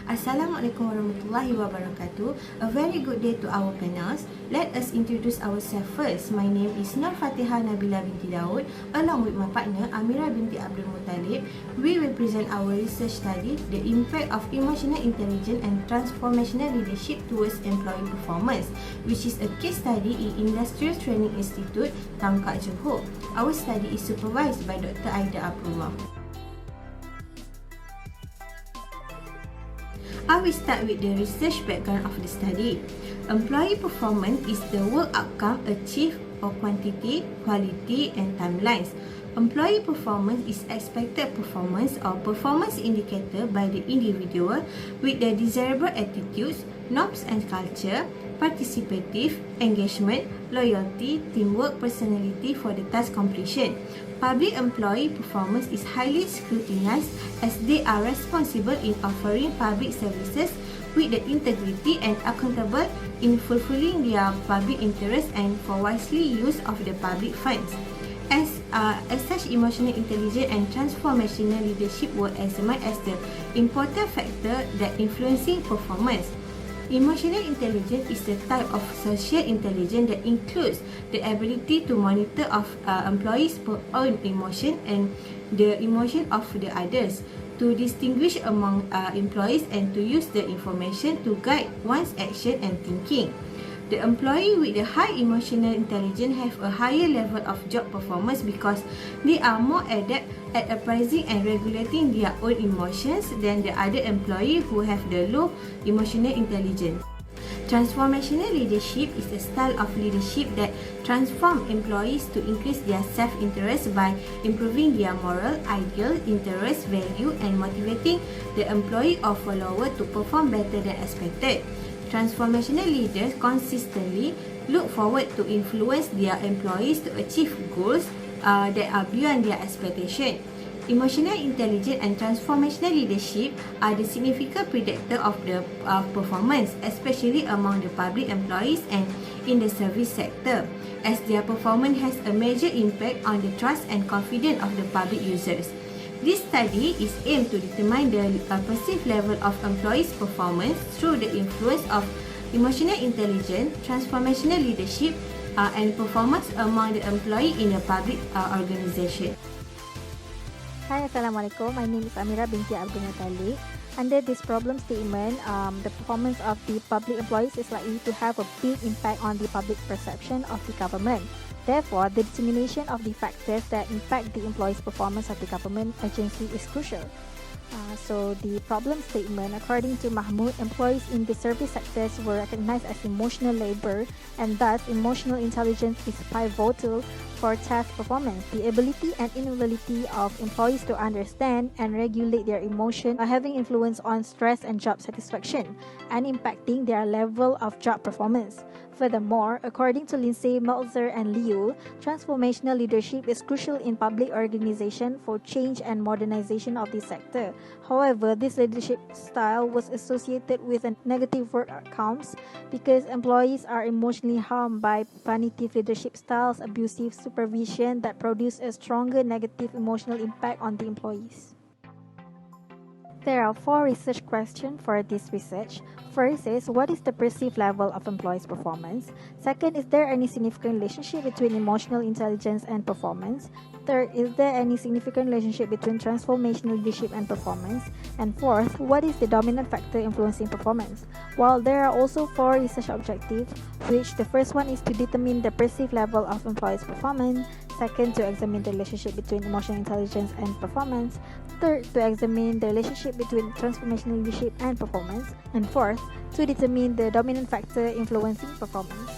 Assalamualaikum warahmatullahi wabarakatuh. A very good day to our panels. Let us introduce ourselves first. My name is Nur Fatihah Nabila binti Daud. Along with my partner Amira binti Abdul Muttalib, we will present our research study, the impact of emotional intelligence and transformational leadership towards employee performance, which is a case study in Industrial Training Institute, Tangkak, Johor. Our study is supervised by Dr. Aida Abdullah. I will start with the research background of the study. Employee performance is the work outcome achieved or quantity, quality and timelines. Employee performance is expected performance or performance indicator by the individual with the desirable attitudes, norms and culture, participative, engagement, loyalty, teamwork, personality for the task completion. Public employee performance is highly scrutinized as they are responsible in offering public services with the integrity and accountable in fulfilling their public interest and for wisely use of the public funds. As such, emotional intelligence and transformational leadership were examined as the important factor that influencing performance. Emotional intelligence is the type of social intelligence that includes the ability to monitor of employees' own emotion and the emotion of the others, to distinguish among employees and to use the information to guide one's action and thinking. The employee with the high emotional intelligence have a higher level of job performance because they are more adept at appraising and regulating their own emotions than the other employee who have the low emotional intelligence. Transformational leadership is a style of leadership that transforms employees to increase their self-interest by improving their moral, ideal, interest, value and motivating the employee or follower to perform better than expected. Transformational leaders consistently look forward to influence their employees to achieve goals that are beyond their expectation. Emotional intelligence and transformational leadership are the significant predictor of the performance, especially among the public employees and in the service sector, as their performance has a major impact on the trust and confidence of the public users. This study is aimed to determine the perceived level of employees' performance through the influence of emotional intelligence, transformational leadership, and performance among the employee in a public organisation. Hi, Assalamualaikum. My name is Amira binti Abdul Muttalib. Under this problem statement, the performance of the public employees is likely to have a big impact on the public perception of the government. Therefore, the determination of the factors that impact the employees' performance of the government agency is crucial. So the problem statement, according to Mahmoud, employees in the service sectors were recognized as emotional labor and thus emotional intelligence is pivotal for task performance. The ability and inability of employees to understand and regulate their emotion are having influence on stress and job satisfaction and impacting their level of job performance. Furthermore, according to Lindsay, Meltzer, and Liu, transformational leadership is crucial in public organization for change and modernization of the sector. However, this leadership style was associated with a negative work outcomes because employees are emotionally harmed by punitive leadership styles, abusive supervision that produce a stronger negative emotional impact on the employees. There are 4 research questions for this research. First is, what is the perceived level of employees' performance? Second, is there any significant relationship between emotional intelligence and performance? Third, is there any significant relationship between transformational leadership and performance? And fourth, what is the dominant factor influencing performance? While there are also 4 research objectives, which the first one is to determine the perceived level of employees' performance. Second, to examine the relationship between emotional intelligence and performance. Third, to examine the relationship between transformational leadership and performance. And fourth, to determine the dominant factor influencing performance.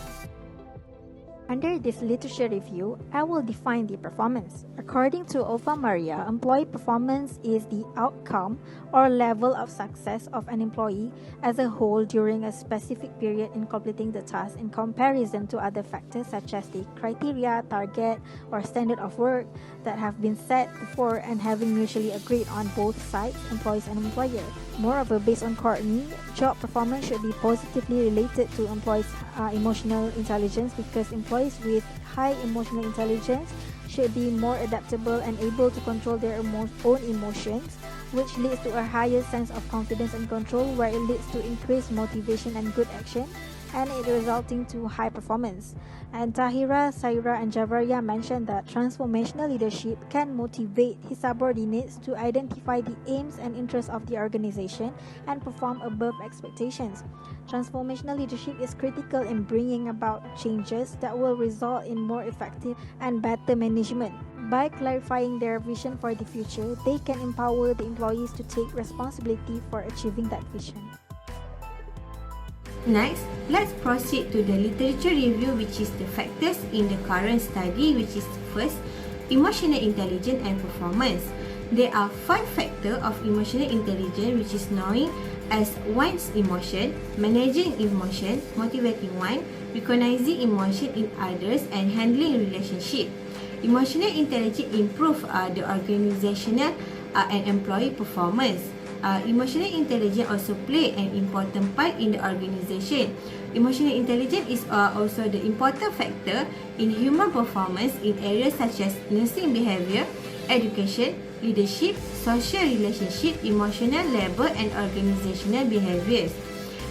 Under this literature review, I will define the performance. According to Alpha Maria, employee performance is the outcome or level of success of an employee as a whole during a specific period in completing the task in comparison to other factors such as the criteria, target, or standard of work that have been set before and having mutually agreed on both sides, employees and employer. Moreover, based on Courtney, job performance should be positively related to employees' emotional intelligence because employees with high emotional intelligence should be more adaptable and able to control their own emotions, which leads to a higher sense of confidence and control, where it leads to increased motivation and good action, and it resulting to high performance. And Tahira, Saira, and Javaria mentioned that transformational leadership can motivate his subordinates to identify the aims and interests of the organization and perform above expectations. Transformational leadership is critical in bringing about changes that will result in more effective and better management. By clarifying their vision for the future, they can empower the employees to take responsibility for achieving that vision. Next, let's proceed to the literature review, which is the factors in the current study, which is first, emotional intelligence and performance. There are 5 factors of emotional intelligence, which is knowing as one's emotion, managing emotion, motivating one, recognizing emotion in others, and handling relationship. Emotional intelligence improve the organizational and employee performance. Emotional intelligence also play an important part in the organization. Emotional intelligence is also the important factor in human performance in areas such as nursing behavior, education, leadership, social relationship, emotional labor, and organizational behaviors.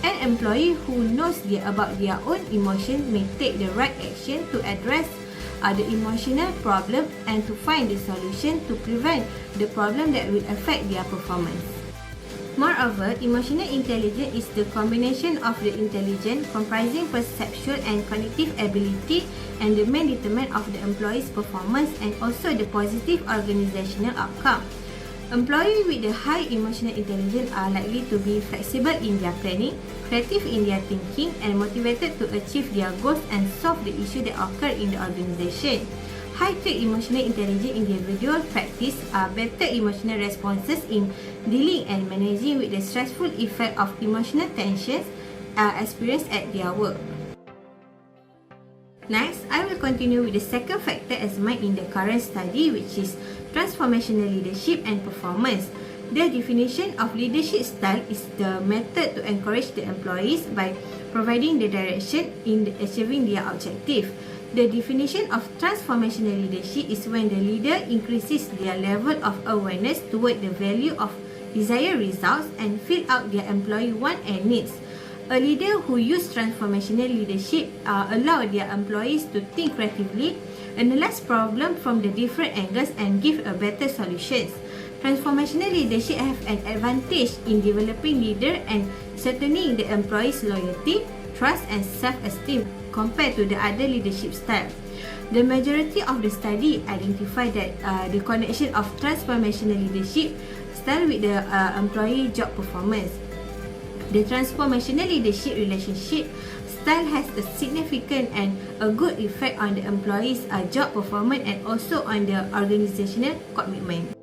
An employee who knows about their own emotion may take the right action to address the emotional problem and to find the solution to prevent the problem that will affect their performance. Moreover, emotional intelligence is the combination of the intelligence comprising perceptual and cognitive ability and the main determinant of the employee's performance and also the positive organizational outcome. Employees with the high emotional intelligence are likely to be flexible in their planning, creative in their thinking, and motivated to achieve their goals and solve the issue that occur in the organization. High-tech emotional intelligence individuals practice better emotional responses in dealing and managing with the stressful effect of emotional tensions experienced at their work. Next, I will continue with the second factor examined in the current study, which is transformational leadership and performance. The definition of leadership style is the method to encourage the employees by providing the direction in achieving their objective. The definition of transformational leadership is when the leader increases their level of awareness toward the value of desired results and fill out their employee wants and needs. A leader who uses transformational leadership allow their employees to think creatively, analyze problems from the different angles, and give a better solutions. Transformational leadership have an advantage in developing leader and strengthening the employees' loyalty, trust, and self-esteem compared to the other leadership style. The majority of the study identify that the connection of transformational leadership style with the employee job performance. The transformational leadership relationship style has a significant and a good effect on the employee's job performance and also on the organizational commitment.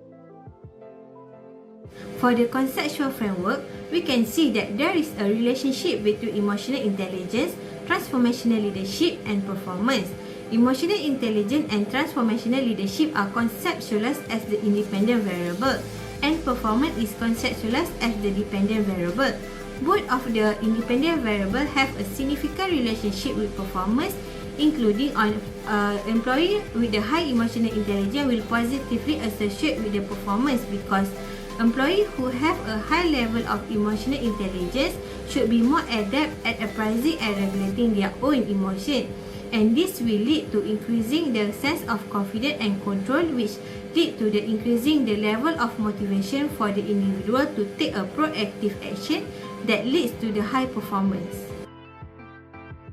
For the conceptual framework, we can see that there is a relationship between emotional intelligence, transformational leadership, and performance. Emotional intelligence and transformational leadership are conceptualized as the independent variable, and performance is conceptualized as the dependent variable. Both of the independent variables have a significant relationship with performance, including on employee with the high emotional intelligence will positively associate with the performance because employees who have a high level of emotional intelligence should be more adept at appraising and regulating their own emotion, and this will lead to increasing the sense of confidence and control, which lead to the increasing the level of motivation for the individual to take a proactive action that leads to the high performance.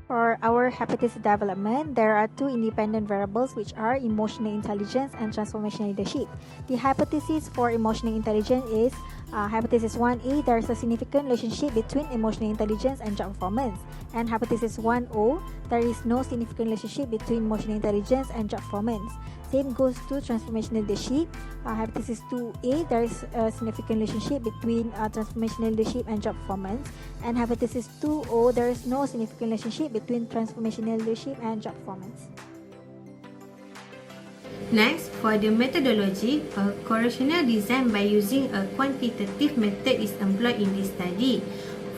For our hypothesis development, there are 2 independent variables, which are emotional intelligence and transformational leadership. The hypothesis for emotional intelligence is hypothesis 1A, there is a significant relationship between emotional intelligence and job performance. And hypothesis 1O, there is no significant relationship between emotional intelligence and job performance. Same goes to transformational leadership. Hypothesis 2A, there is a significant relationship between transformational leadership and job performance. And hypothesis 2O, there is no significant relationship between transformational leadership and job performance. Next, for the methodology, a correlational design by using a quantitative method is employed in this study.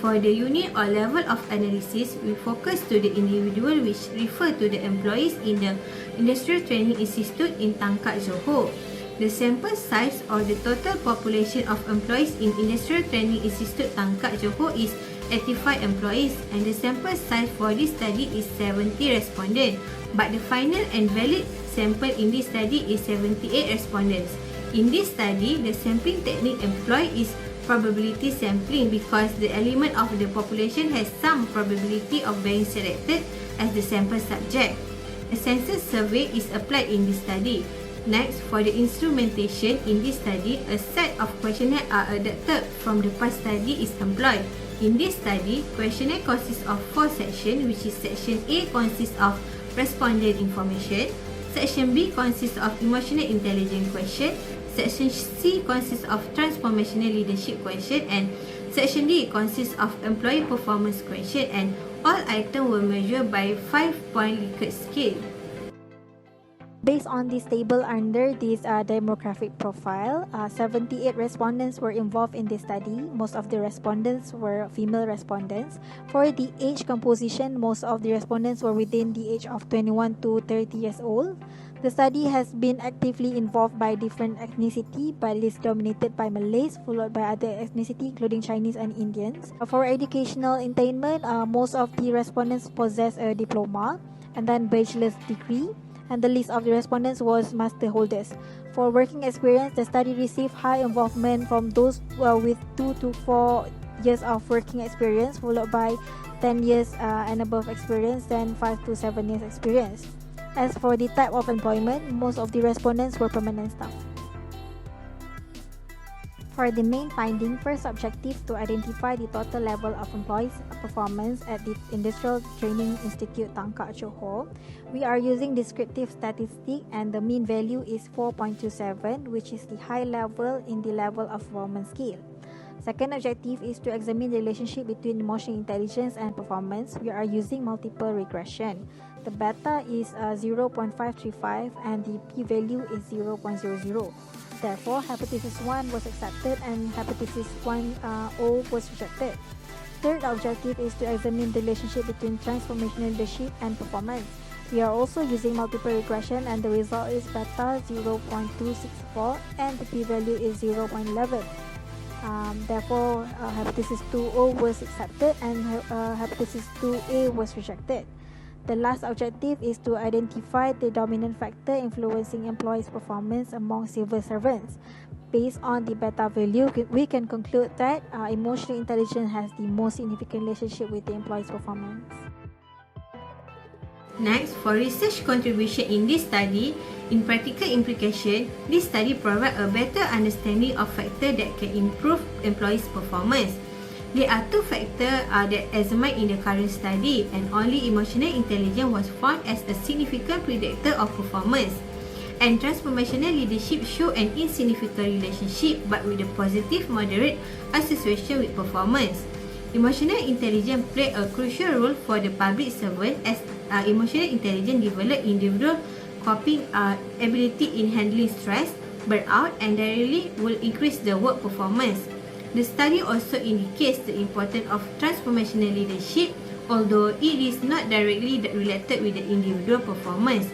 For the unit or level of analysis, we focus to the individual which refer to the employees in the Industrial Training Institute in Tangkak, Johor. The sample size or the total population of employees in Industrial Training Institute Tangkak Johor is 85 employees, and the sample size for this study is 70 respondents, but the final and valid sample in this study is 78 respondents. In this study, the sampling technique employed is probability sampling because the element of the population has some probability of being selected as the sample subject. A census survey is applied in this study. Next, for the instrumentation in this study, a set of questionnaire are adapted from the past study is employed. In this study, questionnaire consists of 4 sections, which is section A consists of respondent information, section B consists of emotional intelligence question, section C consists of transformational leadership question, and section D consists of employee performance question, and all items were measured by 5-point Likert scale. Based on this table under this demographic profile, 78 respondents were involved in this study. Most of the respondents were female respondents. For the age composition, most of the respondents were within the age of 21 to 30 years old. The study has been actively involved by different ethnicity, but it is dominated by Malays, followed by other ethnicity including Chinese and Indians. For educational attainment, most of the respondents possess a diploma and then bachelor's degree, and the list of the respondents was master holders. For working experience, the study received high involvement from those with 2 to 4 years of working experience, followed by 10 years and above experience, then 5 to 7 years experience. As for the type of employment, most of the respondents were permanent staff. For the main finding, first objective to identify the total level of employees' performance at the Industrial Training Institute Tangkak Johor. We are using descriptive statistic and the mean value is 4.27, which is the high level in the level of performance scale. Second objective is to examine the relationship between emotional intelligence and performance. We are using multiple regression. The beta is 0.535 and the p-value is 0.00. Therefore, hypothesis 1 was accepted and hypothesis 1O was rejected. Third objective is to examine the relationship between transformational leadership and performance. We are also using multiple regression and the result is beta 0.264 and the p-value is 0.11. Therefore, hypothesis 2O was accepted and hypothesis 2A was rejected. The last objective is to identify the dominant factor influencing employees' performance among civil servants. Based on the beta value, we can conclude that emotional intelligence has the most significant relationship with the employees' performance. Next, for research contribution in this study, in practical implication, this study provides a better understanding of factors that can improve employees' performance. There are 2 factors that examined in the current study, and only emotional intelligence was found as a significant predictor of performance. And transformational leadership show an insignificant relationship but with a positive moderate association with performance. Emotional intelligence play a crucial role for the public servant as emotional intelligence develop individual coping ability in handling stress, burnout, and directly will increase the work performance. The study also indicates the importance of transformational leadership, although it is not directly related with the individual performance.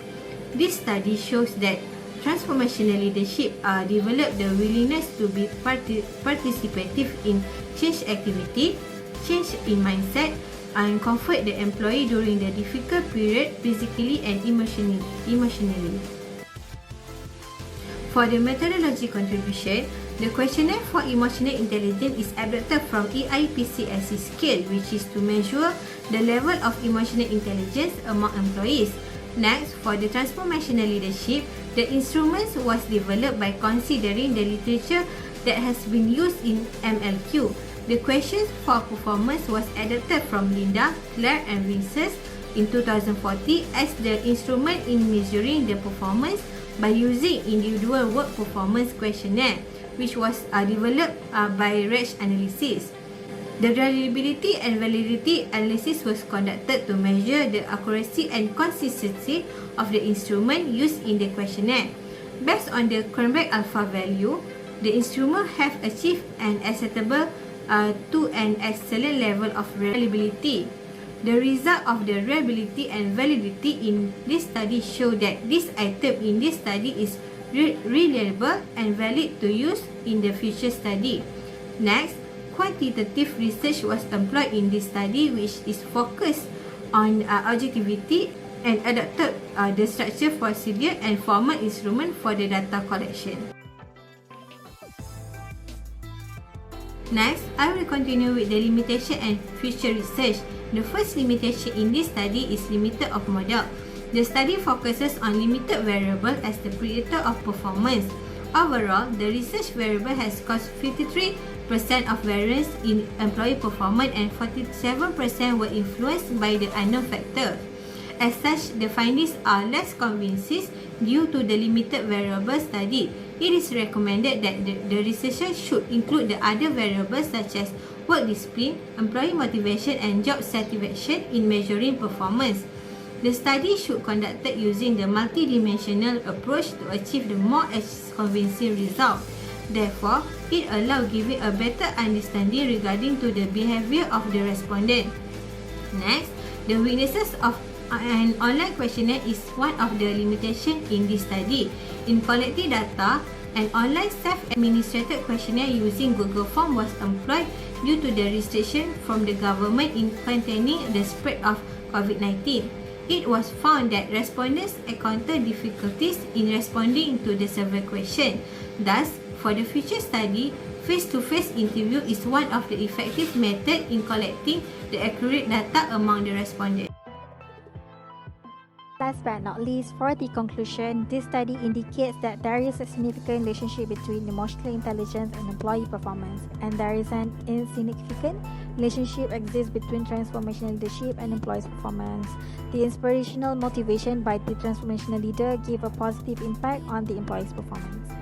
This study shows that transformational leadership develop the willingness to be participative in change activity, change in mindset, and comfort the employee during the difficult period physically and emotionally. For the methodology contribution, the questionnaire for emotional intelligence is adapted from EIPCSC scale, which is to measure the level of emotional intelligence among employees. Next, for the transformational leadership, the instruments was developed by considering the literature that has been used in MLQ. The questions for performance was adapted from Linda, Claire, and Vincent in 2014 as the instrument in measuring the performance by using individual work performance questionnaire, which was developed by REGH analysis. The reliability and validity analysis was conducted to measure the accuracy and consistency of the instrument used in the questionnaire. Based on the Cronbach alpha value, the instrument have achieved an acceptable to an excellent level of reliability. The result of the reliability and validity in this study show that this item in this study is reliable and valid to use in the future study. Next, quantitative research was employed in this study, which is focused on objectivity and adopted the structure, procedure and formal instrument for the data collection. Next, I will continue with the limitation and future research. The first limitation in this study is limited of model. The study focuses on limited variable as the predictor of performance. Overall, the research variable has caused 53% of variance in employee performance and 47% were influenced by the unknown factor. As such, the findings are less convincing due to the limited variable study. It is recommended that the researcher should include the other variables such as work discipline, employee motivation and job satisfaction in measuring performance. The study should be conducted using the multidimensional approach to achieve the more convincing result. Therefore, it allows giving a better understanding regarding to the behavior of the respondent. Next, the weaknesses of an online questionnaire is one of the limitations in this study. In collecting data, an online self-administered questionnaire using Google Form was employed due to the restriction from the government in containing the spread of COVID-19. It was found that respondents encountered difficulties in responding to the survey question. Thus, for the future study, face-to-face interview is one of the effective methods in collecting the accurate data among the respondents. Last but not least, for the conclusion, this study indicates that there is a significant relationship between emotional intelligence and employee performance, and there is an insignificant relationship exists between transformational leadership and employees' performance. The inspirational motivation by the transformational leader gave a positive impact on the employees' performance.